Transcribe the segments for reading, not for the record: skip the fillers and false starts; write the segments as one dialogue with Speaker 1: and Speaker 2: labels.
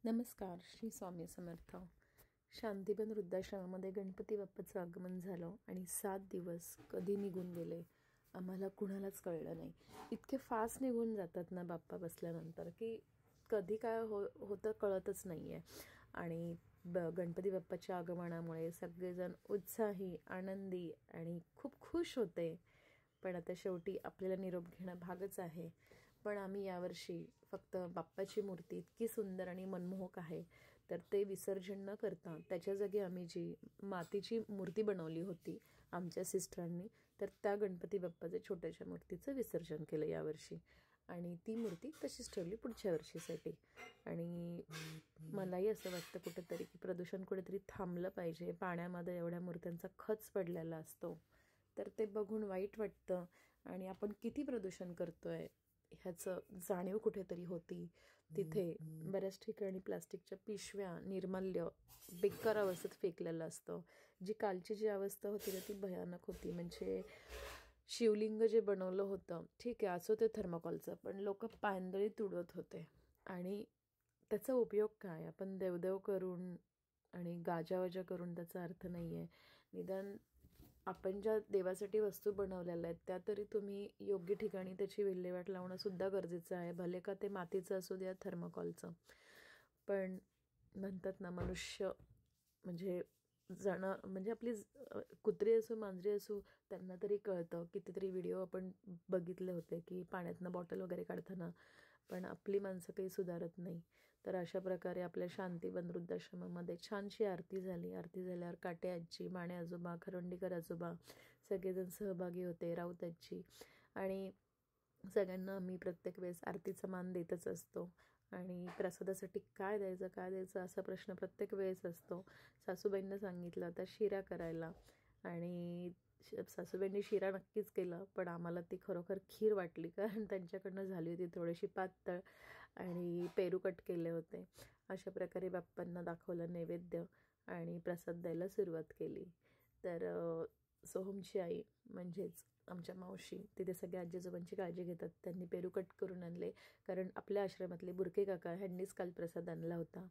Speaker 1: नमस्कार. श्री स्वामी समर्थ. शांतीबन वृद्धाश्रमामध्ये गणपती बाप्पाचं आगमन झालं आणि 7 दिवस कधी निघून गेले आम्हाला कुणालाच कळलं नाही. इतके फास्ट निघून जातात ना बाप्पा बसल्यानंतर की कधी काय होतं कळतच नाही आहे. आणि गणपती बाप्पाच्या आगमनामुळे सगळेजण उत्साही, आनंदी आणि खूप खुश होते. पण आता शेवटी आपल्याला निरोप घेणं भागच आहे. पण आम्ही यावर्षी फक्त बाप्पाची मूर्ती इतकी सुंदर आणि मनमोहक आहे, तर ते विसर्जन न करता त्याच्या जागी आम्ही जी मातीची मूर्ती बनवली होती आमच्या सिस्टरांनी, तर त्या गणपती बाप्पाच्या छोट्याशा मूर्तीचं विसर्जन केलं यावर्षी. आणि ती मूर्ती तशीच ठेवली पुढच्या वर्षीसाठी. आणि मलाही असं वाटतं कुठेतरी की प्रदूषण कुठेतरी थांबलं पाहिजे. पाण्यामध्ये एवढ्या मूर्त्यांचा खच पडलेला असतो, तर ते बघून वाईट वाटतं. आणि आपण किती प्रदूषण करतोय ह्याचं जाणीव कुठेतरी होती. तिथे बऱ्याच ठिकाणी प्लास्टिकच्या पिशव्या, निर्माल्य बेकार अवस्थेत फेकलेलं असतं. कालची जी अवस्था होती ना ती भयानक होती. म्हणजे शिवलिंग जे बनवलं होतं, ठीक आहे असो ते थर्माकोलचं, पण लोक पायंदळी तुडवत होते. आणि त्याचा उपयोग काय? आपण देवदेव करून आणि गाजावाजा करून त्याचा अर्थ नाही आहे. निदान आपण ज्या देवासाठी वस्तू बनवलेल्या आहेत त्या तरी तुम्ही योग्य ठिकाणी त्याची विल्हेवाट लावणं सुद्धा गरजेचं आहे, भले का ते मातीचं असू द्या थर्माकोलचं. पण म्हणतात ना, मनुष्य म्हणजे म्हणजे आपली कुत्री असो मांजरी असो, त्यांना तरी कळतं. कितीतरी व्हिडिओ आपण बघितले होते की पाण्यातनं बॉटल वगैरे काढताना, पण आपली माणसं काही सुधारत नाही. तर अशा प्रकारे आपल्या शांतीबन वृद्धाश्रमामध्ये छानशी आरती झाली. आरती झाल्यावर काटे आजी, माने आजोबा, खरवंडीकर आजोबा सगळेजण सहभागी होते, राऊत आजी. आणि सगळ्यांना आम्ही प्रत्येक वेळेस आरतीचा मान देतच असतो. आणि प्रसादासाठी काय द्यायचं असा प्रश्न प्रत्येक वेळेस असतो. सासूबाईंना सांगितलं आता शिरा करायला, आणि सासूबाईंनी शिरा नक्कीच केलं, पण आम्हाला ती खरोखर खीर वाटली, कारण त्यांच्याकडनं झाली होती थोडीशी पातळ. आणि पेरू कट केले होते. अशा प्रकारे बाप्पांना दाखवलं नैवेद्य आणि प्रसाद द्यायला सुरुवात केली. तर सोहमची आई म्हणजेच आमच्या मावशी तिथे सगळ्या आजी आजोबांची काळजी घेतात. त्यांनी पेरू कट करून आणले, कारण आपल्या आश्रमातले बुरके काका ह्यांनीच काल प्रसाद आणला होता.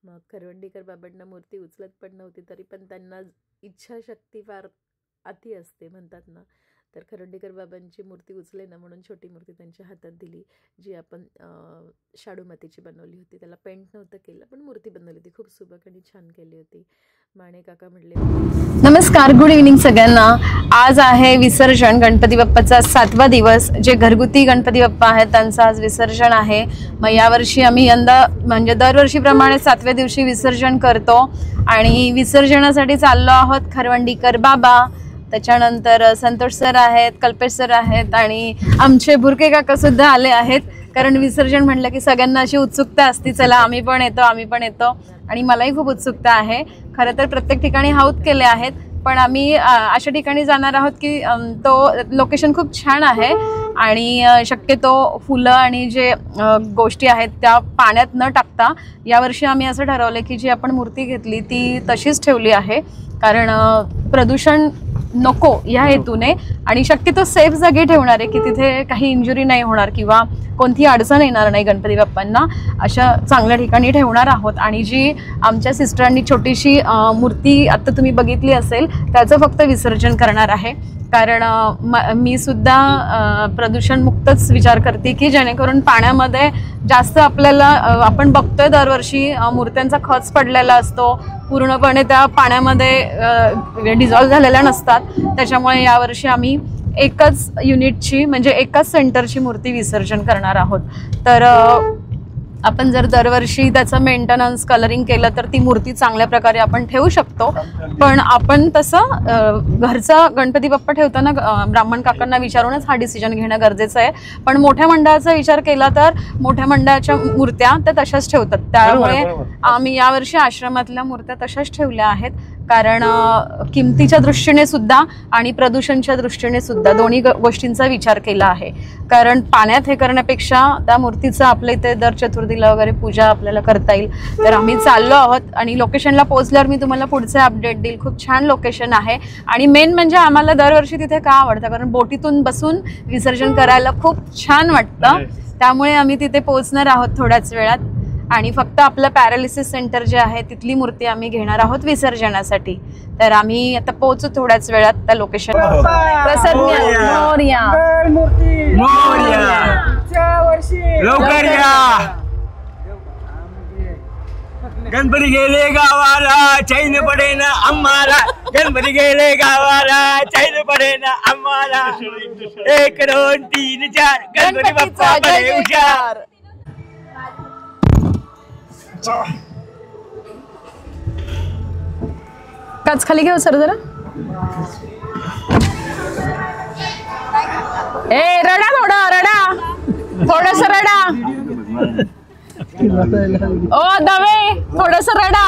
Speaker 1: मग खरवंडीकर बाबांना मूर्ती उचलत पण नव्हती, तरी पण त्यांना इच्छाशक्ती फार अति असते म्हणतात ना. तर खरवंडीकर बाबांची मूर्ती उचले ना म्हणून छोटी मूर्ती त्यांच्या हातात दिली, जी आपण शाडू मातीची बनवली होती. त्याला पेंट नव्हतं केलं, पण मूर्ती बनवली होती, खूप सुबक आणि छान केली होती. माणे काका म्हटले,
Speaker 2: नमस्कार, गुड इव्हनिंग सगळ्यांना. आज आहे विसर्जन, गणपती बाप्पाचा 7वा दिवस. जे घरगुती गणपती बाप्पा आहेत त्यांचं आज विसर्जन आहे. मग यावर्षी आम्ही यंदा म्हणजे दरवर्षीप्रमाणे 7व्या दिवशी विसर्जन करतो. आणि विसर्जनासाठी चाललो आहोत. खरवंडीकर बाबा, त्याच्यानंतर संतोष सर आहेत, कल्पेश सर आहेत, आणि आमचे बुरके काका सुद्धा आले आहेत. कारण विसर्जन म्हटलं की सगळ्यांना अशी उत्सुकता असते, चला आम्ही पण येतो. आणि मलाही खूप उत्सुकता आहे. खरं तर प्रत्येक ठिकाणी हाऊत केले आहेत, पण आम्ही अशा ठिकाणी जाणार आहोत की तो लोकेशन खूप छान आहे. आणि शक्यतो फुलं आणि जे गोष्टी आहेत त्या पाण्यात न टाकता यावर्षी आम्ही असं ठरवलं की जी आपण मूर्ती घेतली ती तशीच ठेवली आहे, कारण प्रदूषण नको ह्या हेतूने. आणि शक्यतो सेफ जागी ठेवणार आहे की तिथे काही इंजुरी नाही होणार किंवा कोणती अडचण येणार नाही. गणपती बाप्पांना अशा चांगल्या ठिकाणी ठेवणार आहोत. आणि जी आमच्या सिस्टरांनी छोटीशी मूर्ती आता तुम्ही बघितली असेल त्याचं फक्त विसर्जन करणार आहे, कारण मी सुद्धा प्रदूषणमुक्तच विचार करते की जेणेकरून पाण्यामध्ये जास्त आपल्याला आपण बघतोय दरवर्षी मूर्त्यांचा खच पडलेला असतो, पूर्णपणे त्या पाण्यामध्ये डिझॉल्व्ह झालेल्या नसतात. त्याच्यामुळे यावर्षी आम्ही एकच युनिटची म्हणजे एकाच सेंटरची मूर्ती विसर्जन करणार आहोत. तर आपण जर दरवर्षी त्याचं मेंटेनन्स कलरिंग केलं तर ती मूर्ती चांगल्या प्रकारे आपण ठेवू शकतो. पण आपण तसं घरचा गणपती बाप्पा ठेवताना ब्राह्मण काकांना विचारूनच हा डिसिजन घेणं गरजेचं आहे. पण मोठ्या मंडळाचा विचार केला तर मोठ्या मंडळाच्या मूर्त्या त्या तशाच ठेवतात. त्यामुळे आम्ही यावर्षी आश्रमातल्या मूर्त्या तशाच ठेवल्या आहेत, कारण किमतीच्या दृष्टीने सुद्धा आणि प्रदूषणच्या दृष्टीने सुद्धा दोन्ही गोष्टींचा विचार केला आहे. कारण पाण्यात हे करण्यापेक्षा त्या मूर्तीचं आपल्या इथे दर चतुर्थीला वगैरे पूजा आपल्याला करता येईल. तर आम्ही चाललो आहोत आणि लोकेशनला पोहोचल्यावर मी तुम्हाला पुढचे अपडेट देईल. खूप छान लोकेशन आहे. आणि मेन म्हणजे आम्हाला दरवर्षी तिथे का आवडतं, कारण बोटीतून बसून विसर्जन करायला खूप छान वाटतं. त्यामुळे आम्ही तिथे पोहोचणार आहोत थोड्याच वेळात. आणि फक्त आपलं पॅरालिसिस सेंटर जे आहे तिथली मूर्ती आम्ही घेणार आहोत विसर्जनासाठी. तर आम्ही आता पोहोचू थोड्याच वेळात त्या लोकेशन. प्रसाद मोरया
Speaker 3: लवकर या. गणपती गेले गावाला चैन पडे ना आम्हाला. गणपती गेले गावाला चैन पडे ना आम्हाला. 1 2 3 4 गणपती बाप्पा बडे हुशार.
Speaker 2: काच खाली घेऊ सर जरा. ए रडा थोडा रडा थोडस रडा. ओ दवे थोडस रडा.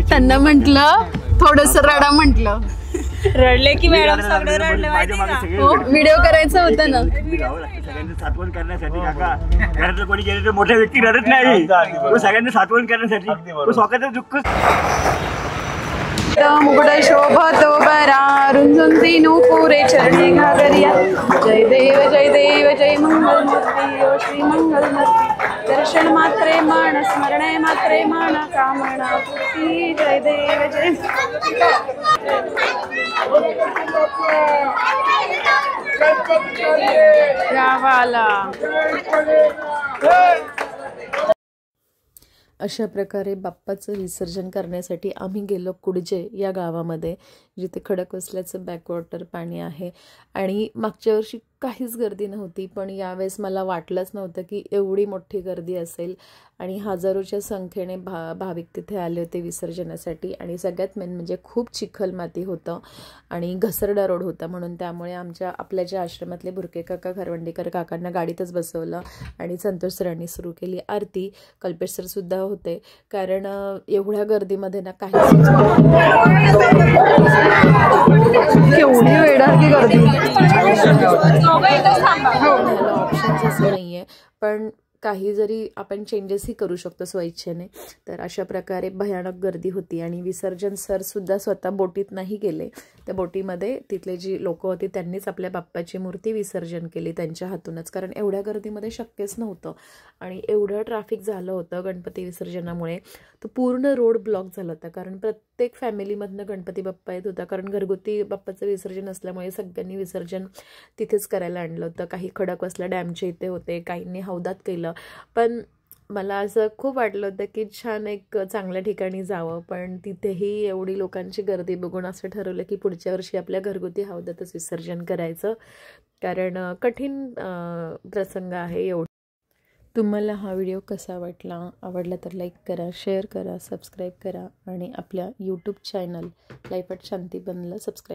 Speaker 2: त्यांना म्हंटल थोडस रडा म्हंटल.
Speaker 4: रडले की मॅडम सगळे रडले माहिती
Speaker 2: हो व्हिडिओ करायचं होतं ना.
Speaker 3: सगळ्यांनी साठवण करण्यासाठी काका. घरातलं कोणी गेले तर मोठ्या व्यक्ती रडत नाही. तो सगळ्यांनी साठवण करण्यासाठी तो स्वतःचं दुःख.
Speaker 2: मुकुट शोभतो बरा रुंजुंती नूपुरे चरणी घागरिया. जय देव जय मंगल मूर्ती ओ श्री मंगल मूर्ती. दर्शन मात्रे मन स्मरणे मात्रे मन कामना पूर्ती. जय देव जय गावाला.
Speaker 1: अशा प्रकारे बाप्पाचं विसर्जन करण्यासाठी आम्ही गेलो कुडजे या गावामध्ये, जिथे खडकवासल्याचं बॅकवॉटर पाणी आहे. आणि मागच्या वर्षी काहीच गर्दी नव्हती, पण यावेळेस मला वाटलंच नव्हतं की एवढी मोठी गर्दी असेल. आणि हजारोच्या संख्येने भाविक तिथे आले होते विसर्जनासाठी. आणि सगळ्यात मेन म्हणजे खूप चिखल माती होतं आणि घसरडा रोड होता, म्हणून त्यामुळे आपल्या ज्या आश्रमातले बुरके काका खरवंडीकर काकांना गाडीतच बसवलं आणि संतोष सरांनी सुरू केली आरती. कल्पेश सर सुद्धा होते, कारण एवढ्या गर्दीमध्ये ना काही
Speaker 2: केवढी वेळाची गर्दी.
Speaker 1: ऑप्शन्स असं नाही आहे, पण काही जरी आपण चेंजेसही करू शकतो स्वइच्छेने. तर अशा प्रकारे भयानक गर्दी होती. आणि विसर्जन सरसुद्धा स्वतः बोटीत नाही गेले, त्या बोटीमध्ये तिथले जी लोक होती त्यांनीच आपल्या बाप्पाची मूर्ती विसर्जन केली त्यांच्या हातूनच, कारण एवढ्या गर्दीमध्ये शक्यच नव्हतं. आणि एवढं ट्रॅफिक झालं होतं गणपती विसर्जनामुळे, तो पूर्ण रोड ब्लॉक झाला होता. कारण प्रत्येक फॅमिलीमधनं गणपती बाप्पा येत होता, कारण घरगुती बाप्पाचं विसर्जन असल्यामुळे सगळ्यांनी विसर्जन तिथेच करायला आणलं होतं. काही खडकवासला डॅमच्या इथे होते, काहींनी हौदात केलं. पण मला असं खूप वाटलं होतं की छान एक चांगल्या ठिकाणी जावं, पण तिथेही एवढी लोकांची गर्दी बघून असं ठरवलं की पुढच्या वर्षी आपल्या घरगुती हौदातच विसर्जन करायचं, कारण कठीण प्रसंग आहे एवढं. तुम्हाला हा व्हिडिओ कसा आवडला तर लाईक करा, शेअर करा, सबस्क्राईब करा आणि आपल्या यूट्यूब चॅनल लाईफ ॲट शांती बनला सबस्क्राईब